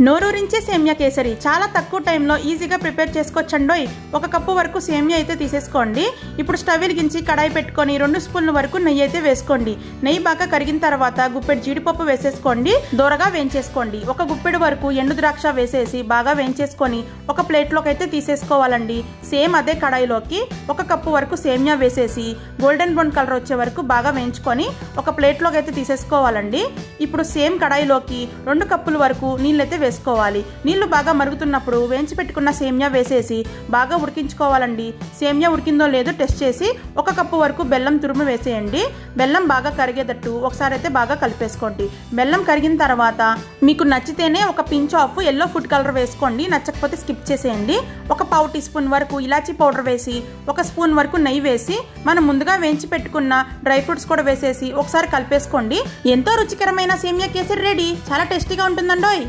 నోరూరించే సేమియా కేసరి చాలా తక్కువ టైంలో ఈజీగా ప్రిపేర్ చేసుకోవచ్చండోయ్. 1 కప్పు వరకు సేమియా అయితే తీసేసుకోండి. ఇప్పుడు స్టవ్ వెలిగించి కడాయి పెట్టుకొని 2 స్పూన్ల వరకు నెయ్యి అయితే వేసుకోండి. నెయ్యి బాగా కరిగిన తర్వాత గుప్పెడు జీడిపప్పు వేసేసుకోండి. దూరగా వేయించేసుకోండి. 1 గుప్పెడు వరకు ఎండు ద్రాక్ష వేసేసి బాగా వేయించేసుకొని ఒక ప్లేట్లోకి అయితే తీసేసుకోవాలండి. సేమ్ అదే కడాయిలోకి 1 కప్పు వరకు సేమియా వేసేసి గోల్డెన్ బ్రౌన్ కలర్ వచ్చే వరకు బాగా వేయించుకొని ఒక ప్లేట్లోకి అయితే తీసేసుకోవాలండి. ఇప్పుడు సేమ్ కడాయిలోకి 2 కప్పుల వరకు నీళ్ళైతే వేసుకోవాలి. నీళ్లు బాగా మరుగుతున్నప్పుడు వేయించి పెట్టుకున్న సేమియా వేసేసి బాగా ఉడికించుకోవాలండి. సేమియా ఉడికిందో లేదో టెస్ట్ చేసి 1 కప్పు వరకు బెల్లం తురుము వేసేయండి. బెల్లం బాగా కరిగేటట్టు ఒకసారి అయితే బాగా కలిపేసుకోండి. బెల్లం కరిగిన తర్వాత మీకు నచ్చితేనే ఒక pinch of yellow food colour వేసుకోండి. నచ్చకపోతే స్కిప్ చేసేయండి. 1 పావు టీ స్పూన్ వరకు ఇలాచీ పౌడర్ వేసి 1 స్పూన్ వరకు నెయ్యి వేసి మనం ముందుగా వేయించి పెట్టుకున్న డ్రై ఫ్రూట్స్ కూడా వేసేసి ఒకసారి కలిపేసుకోండి. ఎంతో రుచికరమైన సేమియా కేసరి రెడీ. చాలా టేస్టీగా ఉంటుందండోయ్.